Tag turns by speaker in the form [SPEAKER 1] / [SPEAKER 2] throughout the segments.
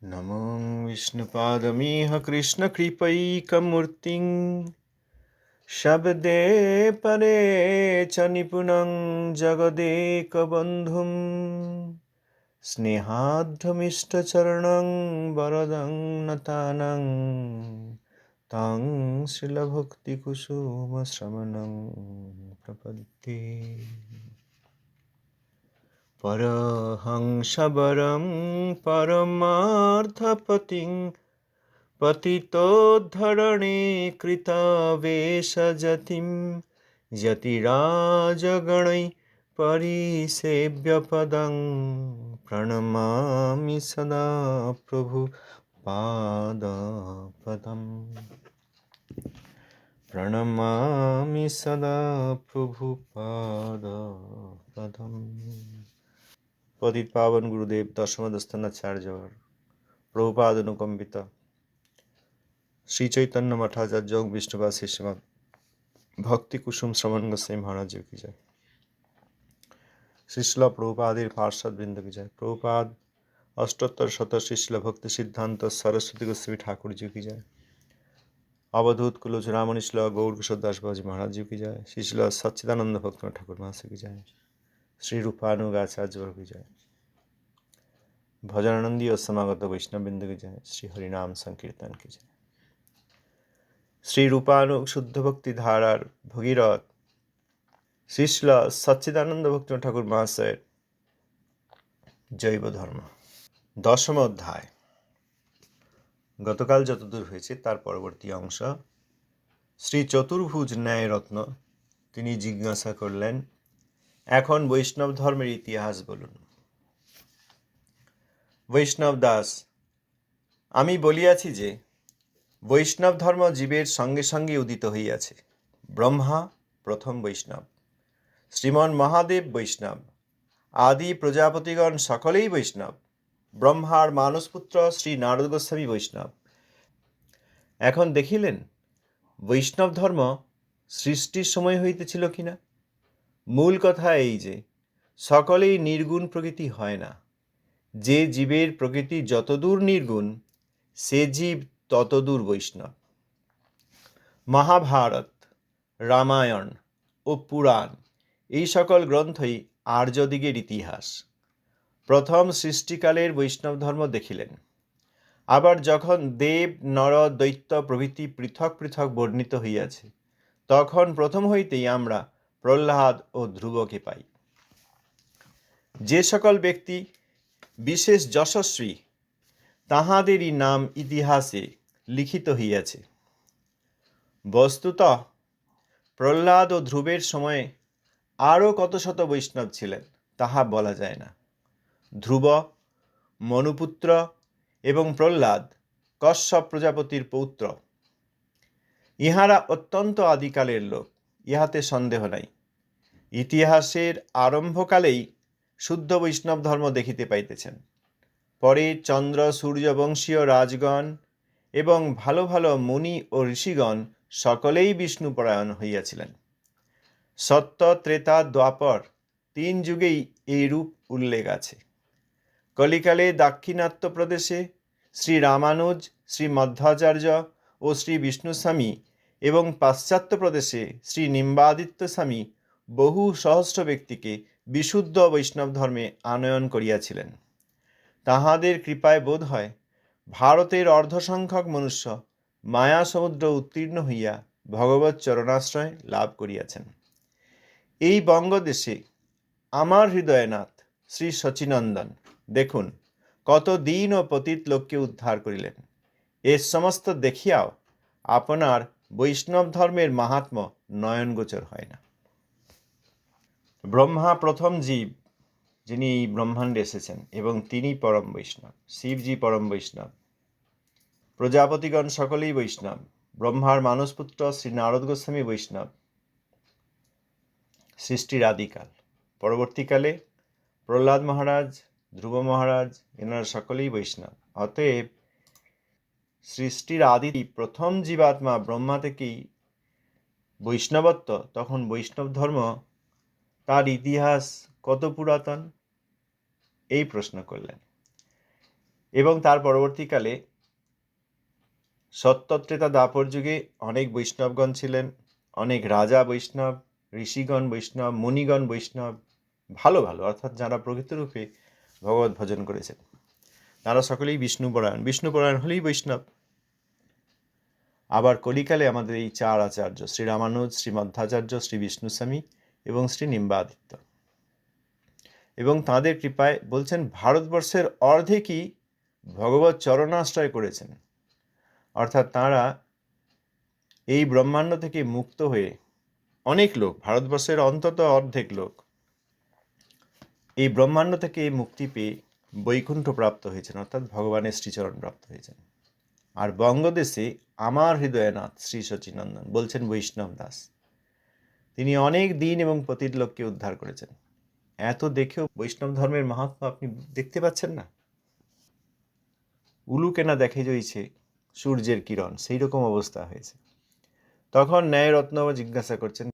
[SPEAKER 1] नमो विष्णुपादमिह कृष्णकृपैकमूर्तिं शब्दे परे च निपुणं जगदेकबन्धुं स्नेहाढ्यमिष्टचरणं वरदं नतानं तं शिलभक्तिकुसुमश्रवणं प्रपद्ये। परहंसवरं परमार्थपतिं पतितोद्धरणे कृतवेषजतिं यतिराजगणैः परिसेव्यपदं प्रणमामि सदा प्रभुपादपदं प्रणमामि सदा प्रभुपादपदम्। पतित पावन गुरुदेव दशमद स्थानाचार्य प्रभुपाद अनुकंपित श्री चैतन्य मठाचार्य विष्णुवासी श्रीमद भक्ति कुसुम श्रवण गोस्वामी महाराज जी की जय। श्रीशिला प्रभुपादेर पार्षद वृंद की जय। प्रभुपाद अष्टोत्तर शत श्रीशिला भक्ति सिद्धांत सरस्वती गोस्वामी ठाकुर जी की जय। अवधूत कुलचूड़ामणि शिला गौर किशोरदास बाबा जी महाराज जी की जय। श्रीशिला सच्चिदानंद भक्त ठाकुर महाशय की जय। श्री रूपानुगाचार्य की जय। भजनानंदी और समागत वैष्णव बिंदु की जय। श्री हरिनाम संकीर्तन की जय। श्री रूपानु शुद्ध भक्ति धारार भगीरथ श्रीशिला सच्चिदानंद भक्त ठाकुर महाशय जैव धर्म दशम अध्याय। गतकाल যতদূর হয়েছে তার পরবর্তী অংশ। শ্রী চতুর্ভুজ ন্যায়রত্ন তিনি জিজ্ঞাসা করলেন, এখন বৈষ্ণব ধর্মের ইতিহাস বলুন। বৈষ্ণব দাস, আমি বলিয়াছি যে বৈষ্ণব ধর্ম জীবের সঙ্গে সঙ্গে উদিত হইয়াছে। ব্রহ্মা প্রথম বৈষ্ণব, শ্রীমন মহাদেব বৈষ্ণব, আদি প্রজাপতিগণ সকলেই বৈষ্ণব। ব্রহ্মার মানসপুত্র শ্রী নারদ গোস্বামী বৈষ্ণব। এখন দেখিলেন বৈষ্ণব ধর্ম সৃষ্টির সময় হইতেছিল কিনা। মূল কথা এই যে সকলেই নির্গুণ প্রকৃতি হয় না। যে জীবের প্রকৃতি যতদূর নির্গুণ সে জীব ততদূর বৈষ্ণব। মহাভারত, রামায়ণ ও পুরাণ এই সকল গ্রন্থই আর্যদিগের ইতিহাস। প্রথম সৃষ্টিকালের বৈষ্ণব ধর্ম দেখিলেন। আবার যখন দেব, নর, দৈত্য প্রভৃতি পৃথক পৃথক বর্ণিত হইয়াছে, তখন প্রথম হইতেই আমরা প্রহ্লাদ ও ধ্রুবকে পাই। যে সকল ব্যক্তি বিশেষ যশস্বী তাহাদেরই নাম ইতিহাসে লিখিত হইয়াছে। বস্তুত প্রহ্লাদ ও ধ্রুবের সময়ে আরও কত শত বৈষ্ণব ছিলেন তাহা বলা যায় না। ধ্রুব, মনুপুত্র এবং প্রহ্লাদ কশ্যপ প্রজাপতির পৌত্র। ইহারা অত্যন্ত আদিকালের লোক, ইহাতে সন্দেহ নাই। ইতিহাসের আরম্ভকালেই শুদ্ধ বৈষ্ণব ধর্ম দেখিতে পাইতেছেন। পরে চন্দ্র সূর্য বংশীয় রাজগণ এবং ভালো ভালো মুনি ও ঋষিগণ সকলেই বিষ্ণুপরায়ণ হইয়াছিলেন। সত্য, ত্রেতা, দ্বাপর তিন যুগেই এই রূপ উল্লেখ আছে। কলিকালে দাক্ষিণাত্য প্রদেশে শ্রী রামানুজ, শ্রী মধ্বাচার্য ও শ্রী বিষ্ণুস্বামী এবং পাশ্চাত্য প্রদেশে শ্রী নিম্বাদিত্য স্বামী বহু সহস্র ব্যক্তিকে বিশুদ্ধ বৈষ্ণব ধর্মে আনয়ন করিয়াছিলেন। তাহাদের কৃপায় বোধ হয় ভারতের অর্ধসংখ্যক মনুষ্য মায়া সমুদ্র উত্তীর্ণ হইয়া ভগবৎ চরণাশ্রয় লাভ করিয়াছেন। এই বঙ্গদেশে আমার হৃদয়নাথ শ্রী শচীনন্দন দেখুন কত দীন ও পতিত লোককে উদ্ধার করিলেন। এ সমস্ত দেখিয়াও আপনার বৈষ্ণব ধর্মের মাহাত্ম্য নয়নগোচর হয় না। ব্রহ্মা প্রথম জীব যিনি এই ব্রহ্মাণ্ডে এসেছেন এবং তিনি পরম বৈষ্ণব। শিবজি পরম বৈষ্ণব। প্রজাপতিগণ সকলেই বৈষ্ণব। ব্রহ্মার মানসপুত্র শ্রী নারদ গোস্বামী বৈষ্ণব সৃষ্টির আদিকাল। পরবর্তীকালে প্রহ্লাদ মহারাজ, ধ্রুব মহারাজ এনারা সকলেই বৈষ্ণব। অতএব সৃষ্টির আদি প্রথম জীবাত্মা ব্রহ্মা থেকেই বৈষ্ণবত্ব, তখন বৈষ্ণব ধর্ম তার ইতিহাস কত পুরাতন এই প্রশ্ন করলেন। এবং তার পরবর্তীকালে সত্যত্রেতা দ্বাপর যুগে অনেক বৈষ্ণবগণ ছিলেন, অনেক রাজা বৈষ্ণব, ঋষিগণ বৈষ্ণব, মুনিগণ বৈষ্ণব, ভালো ভালো, অর্থাৎ যারা প্রকৃতরূপে ভগবত ভজন করেছেন তারা সকলেই বিষ্ণুপরায়ণ হলেই বৈষ্ণব। আবার কলিকালে আমাদের এই চার আচার্য, শ্রী রামানুজ, শ্রী মধ্বাচার্য, শ্রী বিষ্ণুস্বামী এবং শ্রী নিম্বাদিত্য, এবং তাঁদের কৃপায় বলছেন ভারতবর্ষের অর্ধেকই ভগবত চরণাশ্রয় করেছেন, অর্থাৎ তাঁরা এই ব্রহ্মাণ্ড থেকে মুক্ত হয়ে অনেক লোক, ভারতবর্ষের অন্তত অর্ধেক লোক এই ব্রহ্মাণ্ড থেকে মুক্তি পেয়ে বৈকুণ্ঠ প্রাপ্ত হয়েছেন, অর্থাৎ ভগবানের শ্রীচরণ প্রাপ্ত হয়েছেন। আর বঙ্গদেশে আমার হৃদয়নাথ শ্রী সচিনন্দন বলছেন বৈষ্ণব দাস, তিনি অনেক দিন এবং পতিত লোককে উদ্ধার করেছেন। এত দেখেও বৈষ্ণব ধর্মের মাহাত্ম্য আপনি দেখতে পাচ্ছেন না? উলু কেনা দেখে জইছে সূর্যের কিরণ, সেই রকম অবস্থা হয়েছে। তখন ন্যায়রত্ন জিজ্ঞাসা করছেন,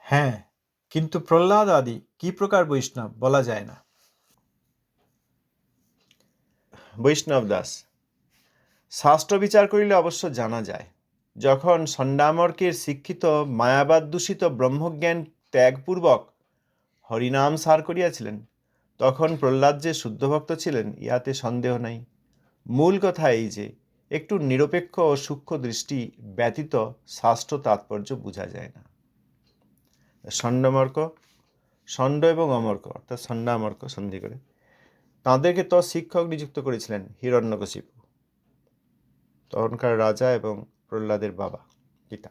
[SPEAKER 2] হ্যাঁ, কিন্তু প্রহ্লাদ আদি কি প্রকার বৈষ্ণব বলা যায় না।
[SPEAKER 1] বৈষ্ণব দাস, শাস্ত্র বিচার করিলে অবশ্য জানা যায়, যখন ষণ্ডামর্কের শিক্ষিত মায়াবাদ দূষিত ব্রহ্মজ্ঞান ত্যাগপূর্বক হরিনাম সার করিয়াছিলেন, তখন প্রহ্লাদ যে শুদ্ধভক্ত ছিলেন ইহাতে সন্দেহ নাই। মূল কথা এই যে একটু নিরপেক্ষ ও সূক্ষ্ম দৃষ্টি ব্যতীত শাস্ত্র তাৎপর্য বোঝা যায় না। ষণ্ডামর্ক, ষণ্ড এবং অমর্ক অর্থাৎ ষণ্ডামর্ক সন্ধি করে তাঁদেরকে তো শিক্ষক নিযুক্ত করেছিলেন হিরণ্যকশিপু, তখনকার রাজা এবং প্রহ্লাদের বাবা পিতা।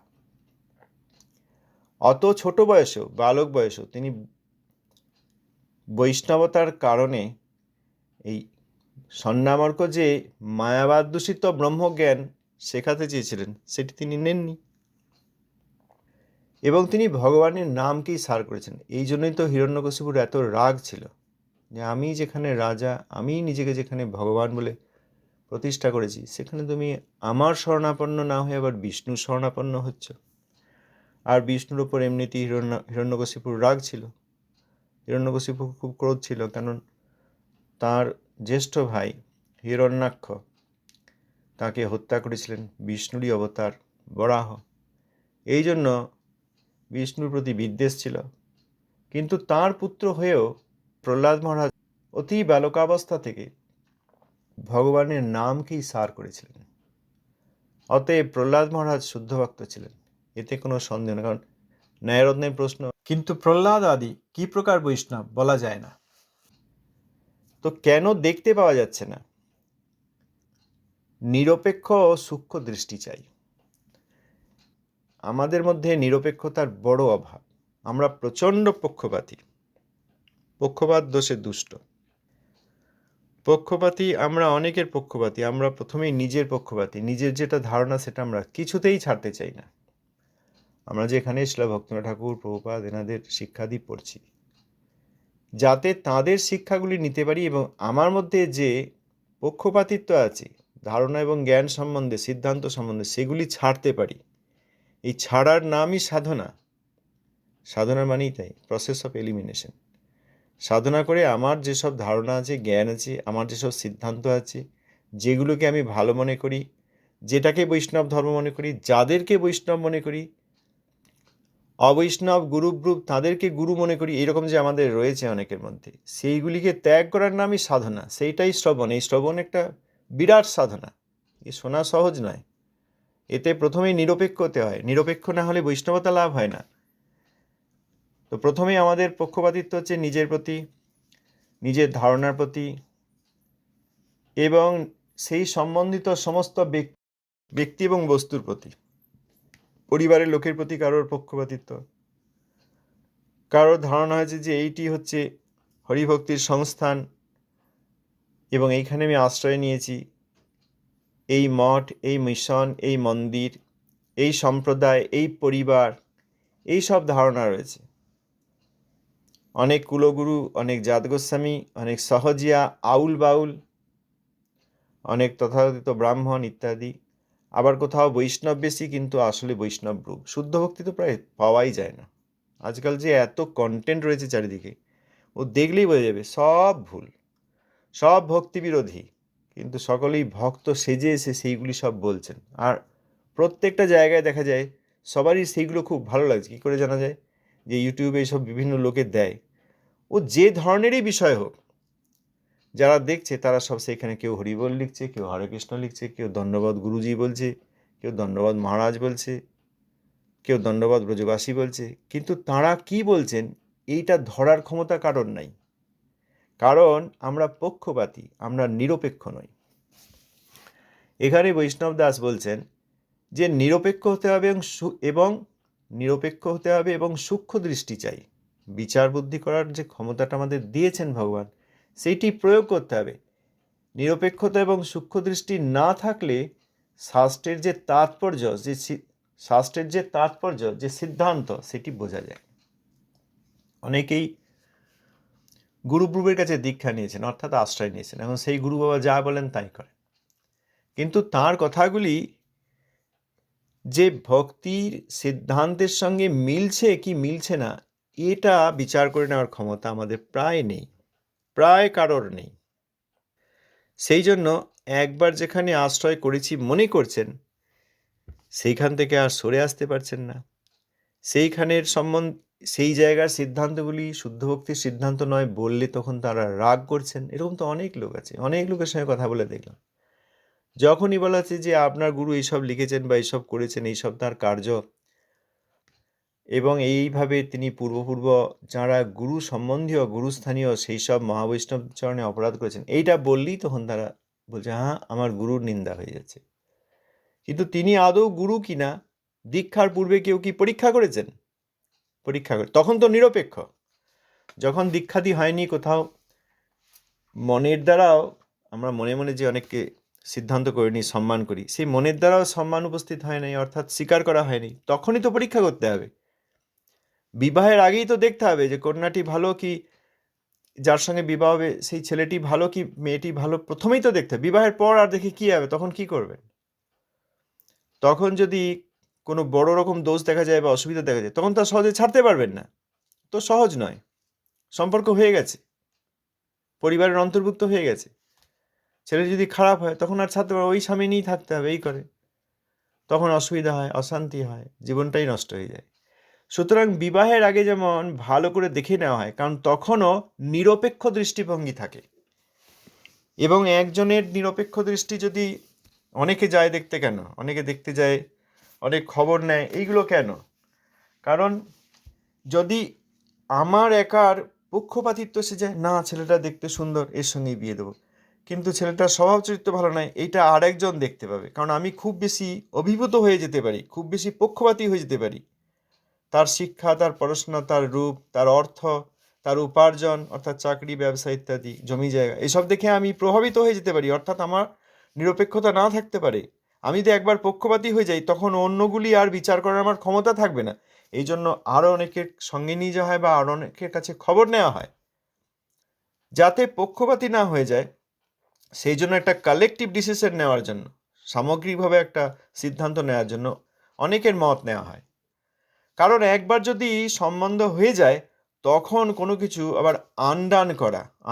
[SPEAKER 1] অত ছোট বয়সেও, বালক বয়সেও তিনি বৈষ্ণবতার কারণে এই ষণ্ডামর্ক যে মায়াবাদ দূষিত ব্রহ্মজ্ঞান শেখাতে চেয়েছিলেন সেটি তিনি নেননি, এবং তিনি ভগবানের নামকেই সার করেছেন। এই জন্যই তো হিরণ্যকশিপুর এত রাগ ছিল যে আমি যেখানে রাজা, আমি নিজেকে যেখানে ভগবান বলে প্রতিষ্ঠা করেছি, সেখানে তুমি আমার শরণাপন্ন না হয়ে আবার বিষ্ণুর শরণাপন্ন হচ্ছ। আর বিষ্ণুর ওপর এমনিতেই হিরণ্যকশিপুর রাগ ছিল, হিরণ্যকশিপুর খুব ক্রোধ ছিল, কারণ তার জ্যেষ্ঠ ভাই হিরণ্যাক্ষ তাকে হত্যা করেছিলেন বিষ্ণুরই অবতার বরাহ। এই জন্য বিষ্ণুর প্রতি বিদ্বেষ ছিল। কিন্তু তার পুত্র হয়েও প্রহ্লাদ মহারাজ অতি বালকাবস্থা থেকে ভগবানের নামকেই সার করেছিলেন। অতএব প্রহ্লাদ মহারাজ শুদ্ধ ভক্ত ছিলেন, এতে কোনো সন্দেহ নেই। কারণ ন্যায়রত্নের প্রশ্ন,
[SPEAKER 2] কিন্তু প্রহ্লাদ আদি কি প্রকার বৈষ্ণব বলা যায় না।
[SPEAKER 1] তো কেন দেখতে পাওয়া যাচ্ছে না? নিরপেক্ষ ও সূক্ষ্ম দৃষ্টি চাই। আমাদের মধ্যে নিরপেক্ষতার বড় অভাব। আমরা প্রচণ্ড পক্ষপাতী, পক্ষপাত দোষে দুষ্ট পক্ষপাতী। আমরা অনেকের পক্ষপাতী, আমরা প্রথমেই নিজের পক্ষপাতী, নিজের যেটা ধারণা সেটা আমরা কিছুতেই ছাড়তে চাই না। আমরা যেখানে শ্রীল ভক্তনাথ ঠাকুর, প্রভুপাদ এনাদের শিক্ষাদি পড়ছি, যাতে তাঁদের শিক্ষাগুলি নিতে পারি এবং আমার মধ্যে যে পক্ষপাতিত্ব আছে ধারণা এবং জ্ঞান সম্বন্ধে, সিদ্ধান্ত সম্বন্ধে, সেগুলি ছাড়তে পারি। এই ছাড়ার নামই সাধনা। সাধনা মানেই তাই, প্রসেস অফ এলিমিনেশন। সাধনা করে আমার যেসব ধারণা আছে, জ্ঞান আছে, আমার যেসব সিদ্ধান্ত আছে, যেগুলোকে আমি ভালো মনে করি, যেটাকে বৈষ্ণব ধর্ম মনে করি, যাদেরকে বৈষ্ণব মনে করি, অবৈষ্ণব গুরুব্রুপ তাদেরকে গুরু মনে করি, এইরকম যে আমাদের রয়েছে অনেকের মধ্যে, সেইগুলিকে ত্যাগ করার নামই সাধনা। সেইটাই শ্রবণ। এই শ্রবণ একটা বিরাট সাধনা, এ শোনা সহজ নয়। এতে প্রথমেই নিরপেক্ষ হতে হয়, নিরপেক্ষ না হলে বৈষ্ণবতা লাভ হয় না। তো প্রথমেই আমাদের পক্ষপাতিত্ব হচ্ছে নিজের প্রতি, নিজের ধারণার প্রতি, এবং সেই সম্বন্ধিত সমস্ত ব্যক্তি এবং বস্তুর প্রতি। পরিবারের লোকের প্রতি কারোর পক্ষপাতিত্ব, কারোর ধারণা হয়েছে যে এইটি হচ্ছে হরিভক্তির সংস্থান এবং এইখানে আমি আশ্রয় নিয়েছি, এই মঠ, এই মিশন, এই মন্দির, এই সম্প্রদায়, এই পরিবার, এই সব ধারণা রয়েছে। অনেক কুলগুরু, অনেক জাত গোস্বামী, অনেক সহজিয়া, আউল বাউল, অনেক তথাকথিত ব্রাহ্মণ ইত্যাদি। আবার কোথাও বৈষ্ণব বেশি, কিন্তু আসলে বৈষ্ণব রূপ। শুদ্ধ ভক্তি তো প্রায় পাওয়াই যায় না। আজকাল যে এত কন্টেন্ট রয়েছে চারিদিকে, ও দেখলেই বোঝা যাবে সব ভুল, সব ভক্তি বিরোধী, কিন্তু সকলেই ভক্ত সেজে এসে সেইগুলি সব বলছেন। আর প্রত্যেকটা জায়গায় দেখা যায় সবারই সেইগুলো খুব ভালো লাগছে। কী করে জানা যায়? যে ইউটিউবে এইসব বিভিন্ন লোকে দেয়। ও যে ধরনেরই বিষয় হোক, যারা দেখছে তারা সব সেইখানে কেউ হরিবোল লিখছে, কেউ হরে কৃষ্ণ লিখছে, কেউ দণ্ডবোধ গুরুজি বলছে, কেউ দণ্ডবোধ মহারাজ বলছে, কেউ দণ্ডবোধ ব্রজবাসী বলছে। কিন্তু তাঁরা কি বলছেন এইটা ধরার ক্ষমতা কারণ নাই। কারণ আমরা পক্ষপাতী, আমরা নিরপেক্ষ নই। এখানে বৈষ্ণব দাস বলছেন যে নিরপেক্ষ হতে হবে এবং নিরপেক্ষ হতে হবে এবং সূক্ষ্ম দৃষ্টি চাই। বিচার বুদ্ধি করার যে ক্ষমতাটা আমাদের দিয়েছেন ভগবান, সেইটি প্রয়োগ করতে হবে। নিরপেক্ষতা এবং সূক্ষ্ম দৃষ্টি না থাকলে শাস্ত্রের যে তাৎপর্য যে সিদ্ধান্ত সেটি বোঝা যায়। অনেকেই গুরুপ্রভুর কাছে দীক্ষা নিয়েছেন, অর্থাৎ আশ্রয় নিয়েছেন। এখন সেই গুরু বাবা যা বলেন তাই করে, কিন্তু তার কথাগুলি যে ভক্তির সিদ্ধান্তের সঙ্গে মিলছে কি মিলছে না, এটা বিচার করে নেওয়ার ক্ষমতা আমাদের প্রায় নেই, প্রায় কারোর নেই। সেই জন্য একবার যেখানে আশ্রয় করেছি মনে করছেন, সেইখান থেকে আর সরে আসতে পারছেন না। সেই জায়গার সিদ্ধান্তগুলি শুদ্ধ ভক্তির সিদ্ধান্ত নয় বললে তখন তারা রাগ করছেন। এরকম তো অনেক লোক আছে, অনেক লোকের সঙ্গে কথা বলে দেখলাম। যখনই বলা হচ্ছে যে আপনার গুরু এইসব লিখেছেন বা এইসব করেছেন, এইসব তার কার্য, এবং এইভাবে তিনি পূর্ব যারা গুরু সম্বন্ধীয় গুরুস্থানীয় সেই সব মহাবৈষ্ণব চরণে অপরাধ করেছেন, এইটা বললেই তখন তারা বলছে হ্যাঁ আমার গুরুর নিন্দা হয়ে যাচ্ছে। কিন্তু তিনি আদৌ গুরু কিনা দীক্ষার পূর্বে কেউ কি পরীক্ষা করেছেন? তখন তো নিরপেক্ষ। যখন দীক্ষাদি হয়নি কোথাও, মনের দ্বারাও আমরা মনে মনে যে অনেককে সিদ্ধান্ত করে নিই, সম্মান করি, সেই মনের দ্বারাও সম্মান উপস্থিত হয় নাই, অর্থাৎ স্বীকার করা হয়নি, তখনই তো পরীক্ষা করতে হবে। বিবাহের আগেই তো দেখতে হবে যে কন্যাটি ভালো কি, যার সঙ্গে বিবাহ হবে সেই ছেলেটি ভালো কি মেয়েটি ভালো, প্রথমেই তো দেখতে হবে। বিবাহের পর আর দেখে কি হবে? তখন কি করবেন? তখন যদি কোনো বড় রকম দোষ দেখা যায় বা অসুবিধা দেখা যায়, তখন তো সহজে ছাড়তে পারবেন না। তো সহজ নয়, সম্পর্ক হয়ে গেছে, পরিবারের অন্তর্ভুক্ত হয়ে গেছে। ছেলে যদি খারাপ হয় তখন আর ছাড়তে পারবে, ওই স্বামী নিয়েই থাকতে হবে, এই করে। তখন অসুবিধা হয়, অশান্তি হয়, জীবনটাই নষ্ট হয়ে যায়। সুতরাং বিবাহের আগে যেমন ভালো করে দেখে নেওয়া হয়, কারণ তখনও নিরপেক্ষ দৃষ্টিভঙ্গি থাকে। এবং একজনের নিরপেক্ষ দৃষ্টি যদি অনেকে যায় দেখতে, কেন অনেকে দেখতে যায়, অনেক খবর নেয়, এইগুলো কেন? কারণ যদি আমার একার পক্ষপাতিত্ব এসে যায়, না ছেলেটা দেখতে সুন্দর, এর সঙ্গেই বিয়ে দেবো, কিন্তু ছেলেটার স্বভাব চরিত্র ভালো নয়, এইটা আরেকজন দেখতে পাবে। কারণ আমি খুব বেশি অভিভূত হয়ে যেতে পারি, খুব বেশি পক্ষপাতী হয়ে যেতে পারি। তার শিক্ষা, তার পড়াশোনা, তার রূপ, তার অর্থ, তার উপার্জন, অর্থাৎ চাকরি, ব্যবসা ইত্যাদি, জমি জায়গা, এসব দেখে আমি প্রভাবিত হয়ে যেতে পারি, অর্থাৎ আমার নিরপেক্ষতা না থাকতে পারে। আমি যদি একবার পক্ষপাতী হয়ে যাই, তখন অন্যগুলি আর বিচার করার আমার ক্ষমতা থাকবে না। এই জন্য আরও অনেকের সঙ্গে নিয়ে যাওয়া হয় বা আরও অনেকের কাছে খবর নেওয়া হয়, যাতে পক্ষপাতী না হয়ে যায়। সেই জন্য একটা কালেকটিভ ডিসিশন নেওয়ার জন্য, সামগ্রিকভাবে একটা সিদ্ধান্ত নেওয়ার জন্য অনেকের মত নেওয়া হয়। কারণ একবার যদি সম্বন্ধ হয়ে যায়, তখন কোনো কিছু আবার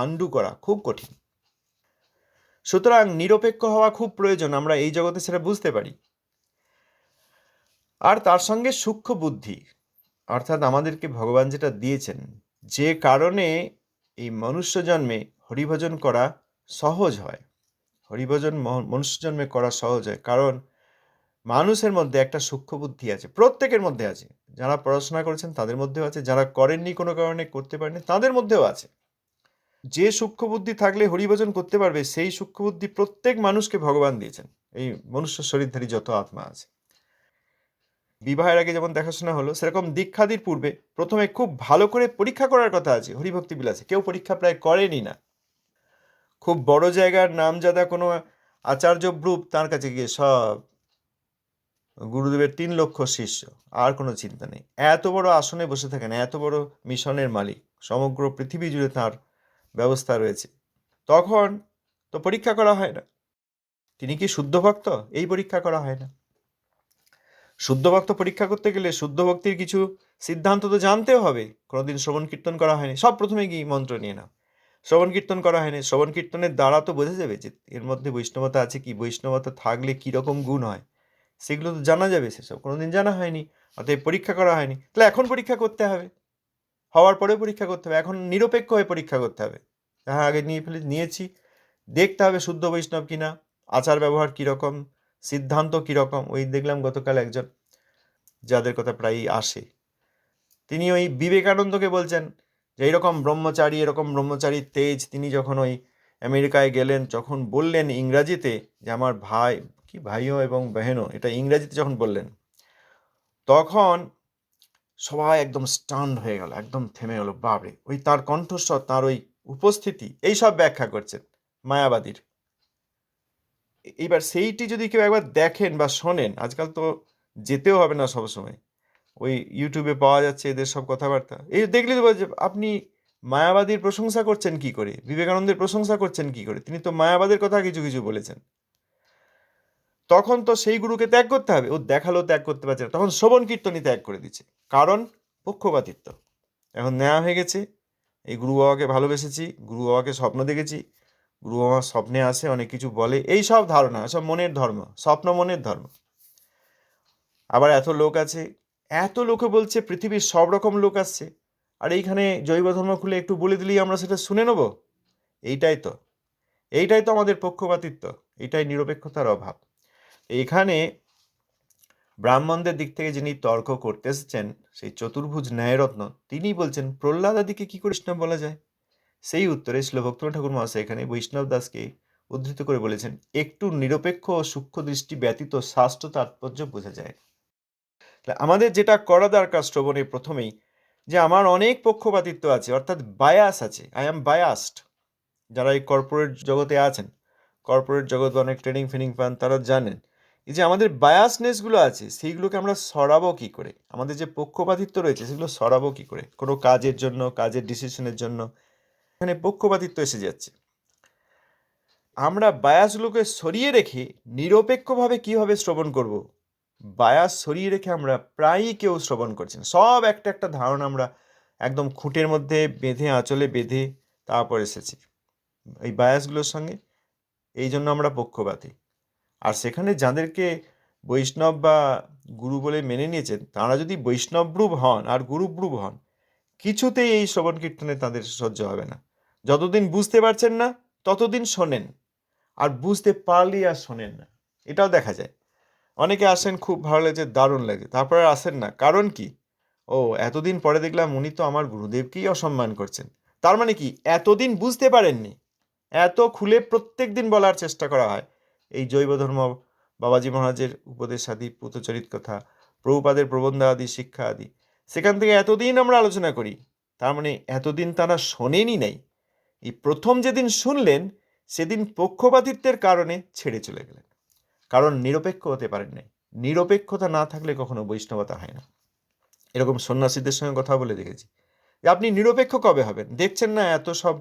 [SPEAKER 1] আন্ডু করা খুব কঠিন। সুতরাং নিরপেক্ষ হওয়া খুব প্রয়োজন, আমরা এই জগতে সেটা বুঝতে পারি। আর তার সঙ্গে সূক্ষ্ম বুদ্ধি, অর্থাৎ আমাদেরকে ভগবান যেটা দিয়েছেন, যে কারণে এই মনুষ্য জন্মে হরিভজন করা সহজ হয়। হরিভজন মনুষ্য জন্মে করা সহজ হয় কারণ মানুষের মধ্যে একটা সূক্ষ্ম বুদ্ধি আছে, প্রত্যেকের মধ্যে আছে। যারা পড়াশোনা করেছেন তাদের মধ্যেও আছে, যারা করেননি, কোনো কারণে করতে পারেননি, তাদের মধ্যেও আছে। যে সূক্ষ্ম বুদ্ধি থাকলে হরিভজন করতে পারবে, সেই সূক্ষ্ম বুদ্ধি প্রত্যেক মানুষকে ভগবান দিয়েছেন, এই মনুষ্য শরীরধারী যত আত্মা আছে। বিবাহের আগে যেমন দেখাশোনা হলো, সেরকম দীক্ষাদির পূর্বে প্রথমে খুব ভালো করে পরীক্ষা করার কথা আছে। হরিভক্তি বিলাসে কেউ পরীক্ষা প্রায় করেনি না। খুব বড় জায়গার নামজাদা কোনো আচার্য গ্রুপ, তার কাছে গিয়ে সব গুরুদেবের 3 লক্ষ শিষ্য, আর কোনো চিন্তা নেই। এত বড় আসনে বসে থাকেন, এত বড় মিশনের মালিক, সমগ্র পৃথিবী জুড়ে তাঁর ব্যবস্থা রয়েছে। তখন তো পরীক্ষা করা হয় না, তিনি কি শুদ্ধ ভক্ত, এই পরীক্ষা করা হয় না। শুদ্ধ ভক্ত পরীক্ষা করতে গেলে শুদ্ধ ভক্তির কিছু সিদ্ধান্ত তো জানতেও হবে। কোনোদিন শ্রবণ কীর্তন করা হয়নি, সব প্রথমে গিয়ে মন্ত্র নিয়ে নাও। শ্রবণ কীর্তন করা হয়নি। শ্রবণ কীর্তনের দ্বারা তো বোঝা যাবে যে এর মধ্যে বৈষ্ণবতা আছে কি, বৈষ্ণবতা থাকলে কীরকম গুণ হয়, সেগুলো তো জানা যাবে। সেসব কোনোদিন জানা হয়নি, অতএব পরীক্ষা করা হয়নি। তাহলে এখন পরীক্ষা করতে হবে, হওয়ার পরেও পরীক্ষা করতে হবে। এখন নিরপেক্ষ হয়ে পরীক্ষা করতে হবে। হ্যাঁ, আগে নিয়েছি, দেখতে হবে শুদ্ধ বৈষ্ণব কিনা, আচার ব্যবহার কীরকম, সিদ্ধান্ত কীরকম। ওই দেখলাম গতকাল একজন, যাদের কথা প্রায়ই আসে, তিনি ওই বিবেকানন্দকে বলছেন যে এইরকম ব্রহ্মচারী, এরকম ব্রহ্মচারীর তেজ। তিনি যখন ওই আমেরিকায় গেলেন, যখন বললেন ইংরাজিতে যে আমার ভাই, কি ভাইও এবং বহেনও, এটা ইংরাজিতে যখন বললেন, তখন সবাই একদম স্টান্ড হয়ে গেল, একদম থেমে গেল। বাবরে, ওই তার কণ্ঠস্বর, তার ওই উপস্থিতি, এইসব ব্যাখ্যা করছেন মায়াবাদীর। এইবার সেইটি যদি কেউ একবার দেখেন বা শোনেন, আজকাল তো যেতেও হবে না সবসময়, ওই ইউটিউবে পাওয়া যাচ্ছে এদের সব কথাবার্তা। এই দেখলে তো যে আপনি মায়াবাদীর প্রশংসা করছেন কি করে, বিবেকানন্দের প্রশংসা করছেন কি করে? তিনি তো মায়াবাদের কথা কিছু কিছু বলেছেন। তখন তো সেই গুরুকে ত্যাগ করতে হবে। ও দেখালো ত্যাগ করতে পারছে না, তখন শ্রবণ কীর্তনই ত্যাগ করে দিচ্ছে, কারণ পক্ষপাতিত্ব এখন নেওয়া হয়ে গেছে। এই গুরু বাবাকে ভালোবেসেছি, গুরু বাবাকে স্বপ্ন দেখেছি, গুরু বাবা স্বপ্নে আসে, অনেক কিছু বলে, এই সব ধারণা, সব মনের ধর্ম, স্বপ্ন মনের ধর্ম। আবার এত লোক আছে, এত লোকে বলছে পৃথিবীর সব রকম লোক আসছে, আর এইখানে জৈব ধর্ম খুলে একটু বলে দিলেই আমরা সেটা শুনে নেব। এইটাই তো আমাদের পক্ষপাতিত্ব, এইটাই নিরপেক্ষতার অভাব। এখানে ব্রাহ্মণদের দিক থেকে যিনি তর্ক করতে এসেছেন, সেই চতুর্ভুজ ন্যায়রত্ন, তিনি বলছেন প্রহ্লাদ আদিকে কি করে বৈষ্ণব বলা যায়? সেই উত্তরে শ্রীল ভক্তপ্রাণ ঠাকুর মহাশয় এখানে বৈষ্ণব দাসকে উদ্ধৃত করে বলেছেন, একটু নিরপেক্ষ ও সূক্ষ্ম দৃষ্টি ব্যতীত শাস্ত্র তাৎপর্য বোঝা যায় না। আমাদের যেটা করা দরকার শ্রবণে প্রথমেই, যে আমার অনেক পক্ষপাতিত্ব আছে, অর্থাৎ বায়াস আছে, আই অ্যাম বায়াসড। যারা এই কর্পোরেট জগতে আছেন, কর্পোরেট জগতে অনেক ট্রেনিং ফিনিং পান, তারা জানেন এই যে আমাদের বায়াসনেসগুলো আছে, সেইগুলোকে আমরা সরাবো কী করে? আমাদের যে পক্ষপাতিত্ব রয়েছে সেগুলো সরাবো কী করে? কোনো কাজের জন্য, কাজের ডিসিশনের জন্য এখানে পক্ষপাতিত্ব এসে যাচ্ছে। আমরা বায়াসগুলোকে সরিয়ে রেখে নিরপেক্ষভাবে কীভাবে শ্রবণ করব? বায়াস সরিয়ে রেখে আমরা প্রায়ই কেউ শ্রবণ করছেন, সব একটা একটা ধারণা আমরা একদম খুঁটের মধ্যে বেঁধে, আঁচলে বেঁধে তারপর এসেছি এই বায়াসগুলোর সঙ্গে। এই জন্য আমরা পক্ষপাতী। আর সেখানে যাদেরকে বৈষ্ণব বা গুরু বলে মেনে নিয়েছেন, তাঁরা যদি বৈষ্ণবরূপ হন আর গুরুরূপ হন, কিছুতেই এই শ্রবণ কীর্তনে তাদের সহ্য হবে না। যতদিন বুঝতে পারছেন না ততদিন শোনেন, আর বুঝতে পারলেই আর শোনেন না। এটাও দেখা যায়, অনেকে আসেন, খুব ভালো লাগছে, দারুণ লাগে, তারপরে আসেন না। কারণ কি? ও এতদিন পরে দেখলাম উনি তো আমার গুরুদেবকেই অসম্মান করছেন। তার মানে কি? এতদিন বুঝতে পারেননি। এত খুলে প্রত্যেক দিন বলার চেষ্টা করা হয়, এই জৈব ধর্ম, বাবাজি মহারাজের উপদেশ আদি, পুতচরিত কথা, প্রভুপাদের প্রবন্ধ আদি, শিক্ষা আদি, সেখান থেকে এতদিন আমরা আলোচনা করি। তার মানে এতদিন তারা শোনেনই নাই। এই প্রথম যেদিন শুনলেন, সেদিন পক্ষপাতিত্বের কারণে ছেড়ে চলে গেলেন, কারণ নিরপেক্ষ হতে পারেন নাই। নিরপেক্ষতা না থাকলে কখনো বৈষ্ণবতা হয় না। এরকম সন্ন্যাসীদের সঙ্গে কথা বলে দেখেছি যে আপনি নিরপেক্ষ কবে হবেন? দেখছেন না এত সব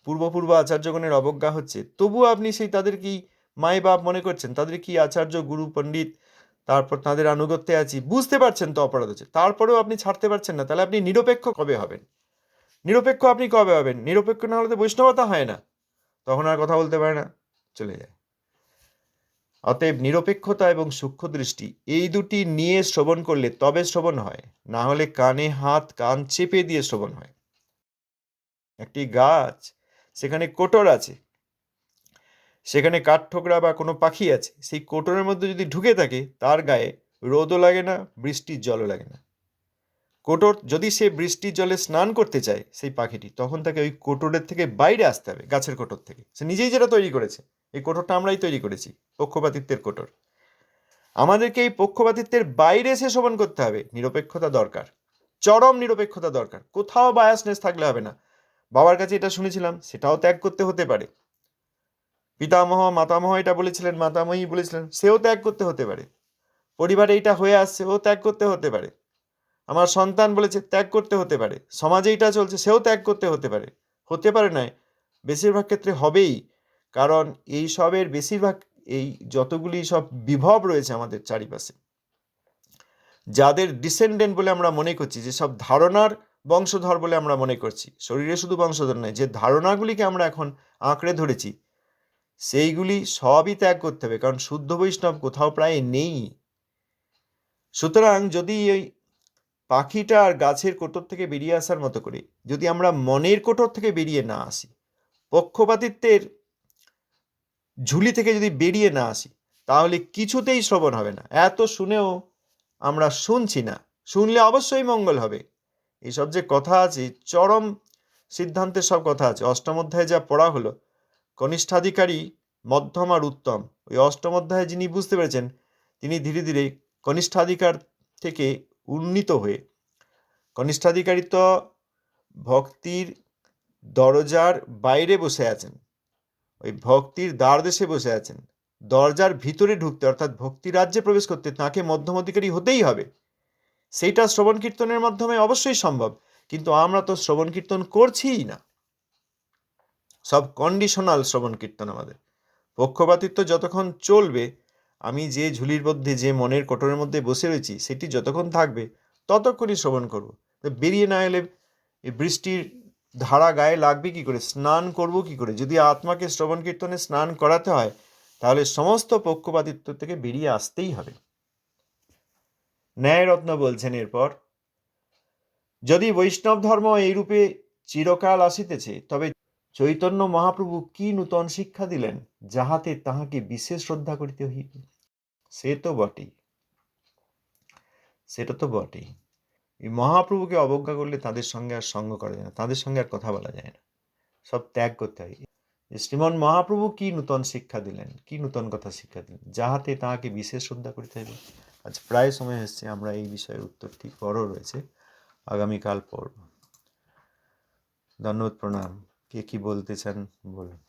[SPEAKER 1] পূর্ব আচার্যগণের অবজ্ঞা হচ্ছে, তবুও আপনি সেই তাদের কি মাই বাপ মনে করছেন, তাদের কি আচার্য, গুরু, পণ্ডিত, তারপর তাদের আনুগত্যে আছি, বুঝতে পারছেন তো অপরাধ হচ্ছে, তারপরেও আপনি ছাড়তে পারছেন না। তাহলে আপনি নিরপেক্ষ কবে হবেন? নিরপেক্ষ আপনি কবে হবেন? নিরপেক্ষ না হলে তো বৈষ্ণবতা হয় না, তখন আর কথা বলতে পারে না, চলে যায়। অতএব নিরপেক্ষতা এবং সূক্ষ্ম দৃষ্টি, এই দুটি নিয়ে শ্রবণ করলে তবে শ্রবণ হয়, না হলে কানে হাত, কান চেপে দিয়ে শ্রবণ হয়। একটি গাছ, সেখানে কোটর আছে, সেখানে কাঠঠোকরা বা কোনো পাখি আছে, সেই কোটরের মধ্যে যদি ঢুকে থাকে, তার গায়ে রোদও লাগে না, বৃষ্টির জলও লাগে না। কোটর, যদি সে বৃষ্টির জলে স্নান করতে চায় সেই পাখিটি, তখন তাকে ওই কোটরের থেকে বাইরে আসতে হবে, গাছের কোটর থেকে। সে নিজেই যেটা তৈরি করেছে, এই কোটরটা আমরাই তৈরি করেছি, পক্ষপাতিত্বের কোটর। আমাদেরকে এই পক্ষপাতিত্বের বাইরে এসে শ্রবণ করতে হবে। নিরপেক্ষতা দরকার, চরম নিরপেক্ষতা দরকার, কোথাও বায়াসনেস থাকলে হবে না। বাবার কাছে এটা শুনেছিলাম, সেটাও ত্যাগ করতে হতে পারে। পিতামহ, মাতামহ এটা বলেছিলেন, মাতামহী বলেছিলেন, সেও ত্যাগ করতে হতে পারে। পরিবারে এটা হয়ে আসছে, ও ত্যাগ করতে হতে পারে। আমার সন্তান বলেছে, ত্যাগ করতে হতে পারে। সমাজে এটা চলছে, সেও ত্যাগ করতে হতে পারে। হতে পারে নয়, বেশিরভাগ ক্ষেত্রে হবেই। কারণ এই সবের বেশিরভাগ, এই যতগুলি সব বিভব রয়েছে আমাদের চারিপাশে, যাদের ডিসেন্ডেন্ট বলে আমরা মনে করছি, যেসব ধারণার বংশধর বলে আমরা মনে করছি, শরীরে শুধু বংশধর নয়, যে ধারণাগুলিকে আমরা এখন আঁকড়ে ধরেছি সেইগুলি সবই ত্যাগ করতে হবে, কারণ শুদ্ধ বৈষ্ণব কোথাও প্রায় নেই। সুতরাং যদি ওই পাখিটা আর গাছের কোটর থেকে বেরিয়ে আসার মতো করে যদি আমরা মনের কোটর থেকে বেরিয়ে না আসি, পক্ষপাতিত্বের ঝুলি থেকে যদি বেরিয়ে না আসি, তাহলে কিছুতেই শ্রবণ হবে না। এত শুনেও আমরা শুনছি না, শুনলে অবশ্যই মঙ্গল হবে। এইসব যে কথা আছে, চরম সিদ্ধান্তের সব কথা আছে। অষ্টম অধ্যায়ে যা পড়া হলো, কনিষ্ঠাধিকারী, মধ্যম আর উত্তম, ওই অষ্টম অধ্যায়ে যিনি বুঝতে পেরেছেন, তিনি ধীরে ধীরে কনিষ্ঠাধিকার থেকে উন্নীত হয়ে, কনিষ্ঠাধিকারী তো ভক্তির দরজার বাইরে বসে আছেন, ওই ভক্তির দ্বার দেশে বসে আছেন। দরজার ভিতরে ঢুকতে, অর্থাৎ ভক্তি রাজ্যে প্রবেশ করতে তাকে মধ্যম অধিকারী হতেই হবে। সেইটা শ্রবণ কীর্তনের মাধ্যমে অবশ্যই সম্ভব, কিন্তু আমরা তো শ্রবণ কীর্তন করছিই না। সব কন্ডিশনাল শ্রবণ কীর্তন আমাদের। পক্ষপাতিত্ব যতক্ষণ চলবে, আমি যে ঝুলির মধ্যে, যে মনের কোটরের মধ্যে বসে রয়েছি, সেটি যতক্ষণ থাকবে ততক্ষণই শ্রবণ করব। বেরিয়ে না এলে এই বৃষ্টির ধারা গায়ে লাগবে কি করে, স্নান করব কি করে? যদি আত্মাকে শ্রবণ কীর্তনে স্নান করাতে হয়, তাহলে সমস্ত পক্ষপাতিত্ব থেকে বেরিয়ে আসতেই হবে। ন্যায়রত্ন বলছেন এরপর, যদি বৈষ্ণব ধর্ম এইরূপে চিরকাল আসিতেছে, তবে চৈতন্য মহাপ্রভু কি নূতন শিক্ষা দিলেন, যাহাতে তাহাকে বিশেষ শ্রদ্ধা করিতে হইবে? সেটা তো বটেই। এই মহাপ্রভুকে অবজ্ঞা করলে তাদের সঙ্গে আর সঙ্গ করা যায় না, তাদের সঙ্গে আর কথা বলা যায় না, সব ত্যাগ করতে হয়। শ্রীমন মহাপ্রভু কি নূতন শিক্ষা দিলেন, কি নূতন কথা শিক্ষা দিলেন, যাহাতে তাহাকে বিশেষ শ্রদ্ধা করিতে হইবে। আজ প্রায় সময় এসছে, আমরা এই বিষয়ের উত্তরটি বড় রয়েছে, আগামীকাল পড়ব। ধন্যবাদ, প্রণাম। কে কি বলতে চান বলুন।